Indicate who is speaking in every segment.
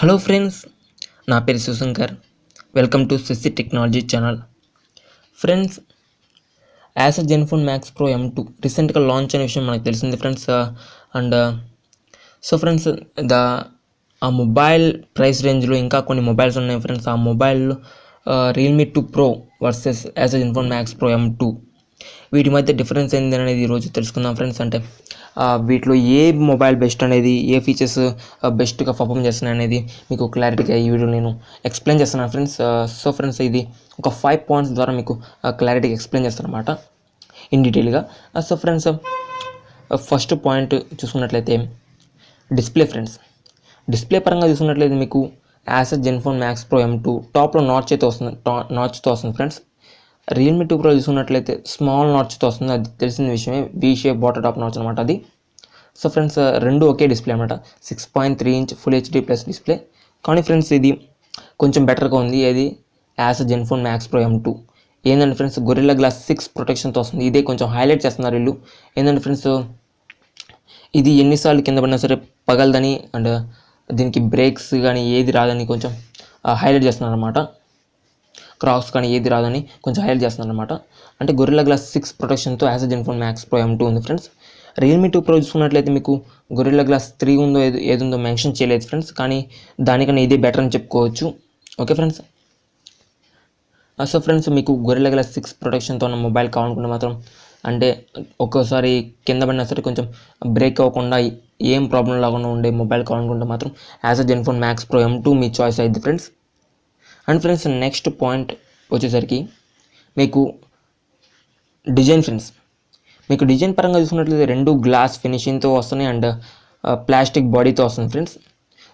Speaker 1: Hello friends, నా పేరు Shivashankar. Welcome to CC technology channel. Friends, Asus Zenfone Max Pro M2 రీసెంట్గా launch అనే విషయం మనకు తెలిసింది ఫ్రెండ్స్. అండ్ సో ఫ్రెండ్స్, ఆ మొబైల్ ప్రైస్ రేంజ్లో ఇంకా కొన్ని మొబైల్స్ ఉన్నాయి ఫ్రెండ్స్. ఆ mobile Realme 2 Pro versus Asus Zenfone Max Pro M2 వీటి మధ్య డిఫరెన్స్ ఏంది అనేది ఈరోజు తెలుసుకుందాం ఫ్రెండ్స్. అంటే వీటిలో ఏ మొబైల్ బెస్ట్ అనేది, ఏ ఫీచర్స్ బెస్ట్గా పర్ఫామ్ చేస్తున్నాయి అనేది మీకు క్లారిటీగా ఈ వీడియో నేను ఎక్స్ప్లెయిన్ చేస్తున్నాను ఫ్రెండ్స్. సో ఫ్రెండ్స్, ఇది ఒక 5 పాయింట్స్ ద్వారా మీకు క్లారిటీగా ఎక్స్ప్లెయిన్ చేస్తాను అనమాట ఇన్ డీటెయిల్గా. సో ఫ్రెండ్స్, ఫస్ట్ పాయింట్ చూసుకున్నట్లయితే డిస్ప్లే ఫ్రెండ్స్. డిస్ప్లే పరంగా చూసుకున్నట్లయితే మీకు Asus Zenfone Max Pro M2 టాప్లో నాచ్తో వస్తుంది ఫ్రెండ్స్. Realme 2 Pro చూసుకున్నట్లయితే స్మాల్ నాచ్తో వస్తుంది, అది తెలిసిన విషయమే. V shape barter top notch అనమాట అది. సో ఫ్రెండ్స్, రెండు ఒకే డిస్ప్లే అనమాట. 6.3 inch full HD plus display. కానీ ఫ్రెండ్స్, ఇది కొంచెం బెటర్గా ఉంది. అది Asus Zenfone Max Pro M2 ఏంటంటే ఫ్రెండ్స్, గొరిల్లా గ్లాస్ 6 ప్రొటెక్షన్తో వస్తుంది. ఇదే కొంచెం హైలైట్ చేస్తున్నారు వీళ్ళు. ఏంటంటే ఫ్రెండ్స్, ఇది ఎన్నిసార్లు కింద పడినా సరే పగలదని, అండ్ దీనికి బ్రేక్స్ కానీ ఏది రాదని కొంచెం హైలైట్ చేస్తున్నారు అనమాట. క్రాక్స్ కానీ ఏది రాదని కొంచెం హైలైట్ చేస్తున్నారు అనమాట. అంటే గొరిల్లా గ్లాస్ 6 ప్రొటెక్షన్తో Asus Zenfone Max Pro M2 ఉంది ఫ్రెండ్స్. Realme 2 Pro చూసుకున్నట్లయితే మీకు గొరిల్లా గ్లాస్ 3 ఉందో ఏది ఉందో మెన్షన్ చేయలేదు ఫ్రెండ్స్, కానీ దానికన్నా ఇదే బెటర్ అని చెప్పుకోవచ్చు. Okay friends. సో ఫ్రెండ్స్, మీకు గొరిల్లా గ్లాస్ 6 ప్రొటెక్షన్తో ఉన్న మొబైల్ కావాలనుకుంటే మాత్రం, అంటే ఒక్కోసారి కింద పడినా సరే కొంచెం బ్రేక్ అవ్వకుండా ఏం ప్రాబ్లం లేకుండా ఉండే మొబైల్ కావాలనుకుంటే మాత్రం Asus Zenfone Max Pro M2 మీ చాయిస్ అయింది friends. And friends, next point వచ్చేసరికి మీకు డిజైన్ ఫ్రెండ్స్. మీకు డిజైన్ పరంగా చూసుకున్నట్లయితే రెండు గ్లాస్ ఫినిషింగ్తో వస్తున్నాయి, అండ్ ప్లాస్టిక్ బాడీతో వస్తుంది ఫ్రెండ్స్.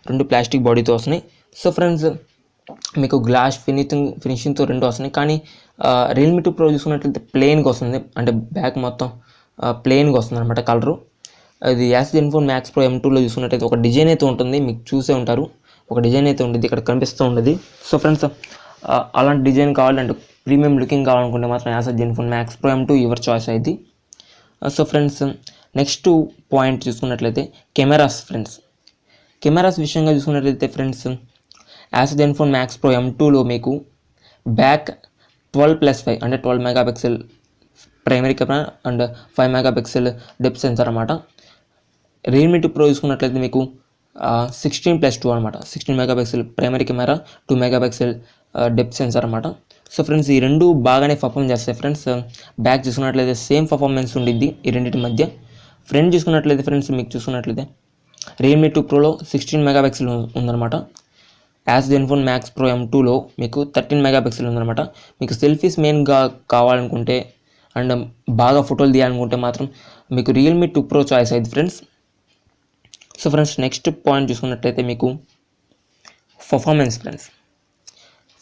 Speaker 1: రెండు ప్లాస్టిక్ బాడీతో వస్తున్నాయి. సో ఫ్రెండ్స్, మీకు గ్లాస్ ఫినిషింగ్తో రెండు వస్తున్నాయి. కానీ Realme 2 Pro చూసుకున్నట్లయితే ప్లెయిన్గా వస్తుంది, అంటే బ్యాక్ మొత్తం ప్లెయిన్గా వస్తుంది అనమాట కలరు. అది Asus Zenfone Max Pro M2లో చూసుకున్నట్లయితే ఒక డిజైన్ అయితే ఉంటుంది, మీకు చూసే ఉంటారు. ఒక డిజైన్ అయితే ఉంటుంది, ఇక్కడ కనిపిస్తూ ఉంటుంది. సో ఫ్రెండ్స్, అలాంటి డిజైన్ కావాలంటే ప్రీమియం లుకింగ్ కావాలనుకుంటే మాత్రం Asus Zenfone Max Pro M2 your choice అయింది. సో ఫ్రెండ్స్, నెక్స్ట్ పాయింట్ చూసుకున్నట్లయితే కెమెరాస్ ఫ్రెండ్స్. కెమెరాస్ విషయంగా చూసుకున్నట్లయితే friends, Asus Zenfone Max Pro M2లో మీకు బ్యాక్ 12+5 అంటే 12 megapixel primary camera and 5 megapixel depth censor అనమాట. Realme 2 Pro చూసుకున్నట్లయితే మీకు 16+2 అనమాట. 16 megapixel primary camera, 2 megapixel depth censor అనమాట. సో ఫ్రెండ్స్, ఈ రెండు బాగానే పర్ఫామ్ చేస్తాయి ఫ్రెండ్స్. బ్యాక్ చూసుకున్నట్లయితే సేమ్ పర్ఫార్మెన్స్ ఉండిద్ది ఈ రెండింటి మధ్య. ఫ్రంట్ చూసుకున్నట్లయితే ఫ్రెండ్స్, మీకు చూసుకున్నట్లయితే Realme 2 Proలో 16 మెగాపిక్సెల్ ఉందన్నమాట. Asus Zenfone Max Pro M2లో మీకు 13 మెగాపిక్సెల్ ఉందన్నమాట. మీకు సెల్ఫీస్ మెయిన్గా కావాలనుకుంటే అండ్ బాగా ఫోటోలు తీయాలనుకుంటే మాత్రం మీకు Realme 2 Pro చాయిస్ అయింది friends. So friends, next point చూసుకున్నట్లయితే మీకు పర్ఫార్మెన్స్ ఫ్రెండ్స్.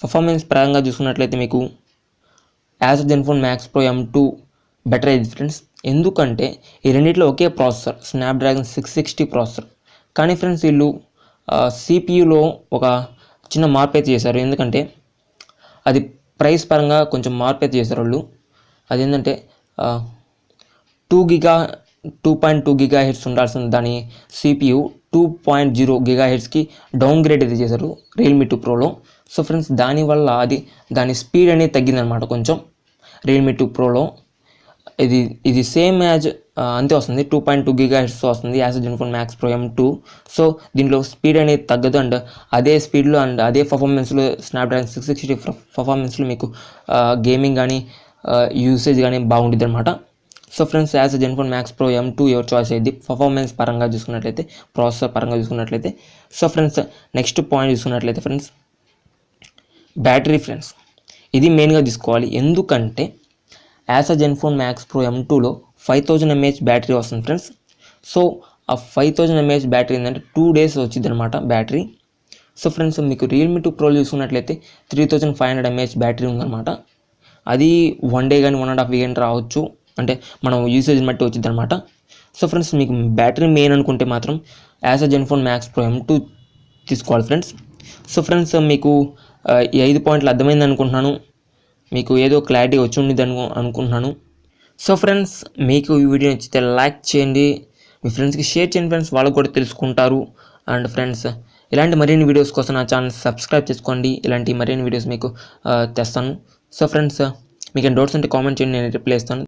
Speaker 1: పర్ఫార్మెన్స్ పరంగా చూసుకున్నట్లయితే మీకు Asus Zenfone Max Pro M2 better అయింది ఫ్రెండ్స్. ఎందుకంటే ఈ రెండిట్లో ఒకే ప్రాసెసర్, స్నాప్డ్రాగన్ 660 ప్రాసెసర్. కానీ ఫ్రెండ్స్, వీళ్ళు సిపియులో ఒక చిన్న మార్పు అయితే చేశారు. ఎందుకంటే అది ప్రైస్ పరంగా కొంచెం మార్పు అయితే చేశారు వాళ్ళు. అదేంటంటే 2.2 GHz ఉండాల్సిన దాని సిపియు 2.0 GHzకి డౌన్ గ్రేడ్ అయితే చేశారు Realme 2 Proలో. సో ఫ్రెండ్స్, దానివల్ల దాని స్పీడ్ అనేది తగ్గిందనమాట కొంచెం Realme 2 Proలో. ఇది సేమ్ యాజ్ అంతే వస్తుంది, 2.2 GHz వస్తుంది Asus Zenfone Max Pro M2. So దీంట్లో స్పీడ్ అనేది తగ్గదు, అండ్ అదే స్పీడ్లో అండ్ అదే పర్ఫార్మెన్స్లో స్నాప్డ్రాగన్ 660 పర్ఫార్మెన్స్లో మీకు గేమింగ్ కానీ యూసేజ్ కానీ బాగుంటుంది అనమాట. So friends, Asus Zenfone Max Pro M2 your choice అయింది పర్ఫార్మెన్స్ పరంగా చూసుకున్నట్లయితే, ప్రాసెసర్ పరంగా చూసుకున్నట్లయితే. సో ఫ్రెండ్స్, నెక్స్ట్ పాయింట్ చూసుకున్నట్లయితే ఫ్రెండ్స్, బ్యాటరీ ఫ్రెండ్స్. ఇది మెయిన్గా తీసుకోవాలి. ఎందుకంటే Asus Zenfone Max Pro M2లో 5000 mAh battery వస్తుంది ఫ్రెండ్స్. సో ఆ 5000 mAh బ్యాటరీ ఏంటంటే 2 days వచ్చింది అనమాట బ్యాటరీ. సో ఫ్రెండ్స్, మీకు Realme 2 Pro చూసుకున్నట్లయితే 3500 mAh బ్యాటరీ ఉందన్నమాట. అది 1 day కానీ 1.5 week కానీ రావచ్చు, అంటే మనం యూసేజ్ బట్టి వచ్చింది అనమాట. సో ఫ్రెండ్స్, మీకు బ్యాటరీ మెయిన్ అనుకుంటే మాత్రం Asus Zenfone Max Pro M2 తీసుకోవాలి ఫ్రెండ్స్. సో ఫ్రెండ్స్, మీకు ఈ 5 పాయింట్లు అర్థమైంది అనుకుంటున్నాను. మీకు ఏదో క్లారిటీ వచ్చి ఉండేది అనుకుంటున్నాను. సో ఫ్రెండ్స్, మీకు ఈ వీడియో నచ్చితే లైక్ చేయండి, మీ ఫ్రెండ్స్కి షేర్ చేయండి ఫ్రెండ్స్, వాళ్ళకు కూడా తెలుసుకుంటారు. అండ్ ఫ్రెండ్స్, ఇలాంటి మరిన్ని వీడియోస్ కోసం నా ఛానల్ సబ్స్క్రైబ్ చేసుకోండి. ఇలాంటి మరిన్ని వీడియోస్ మీకు తెస్తాను. సో ఫ్రెండ్స్, మీకు డౌట్స్ ఉంటే కామెంట్ చేయండి, నేను రిప్లై ఇస్తాను.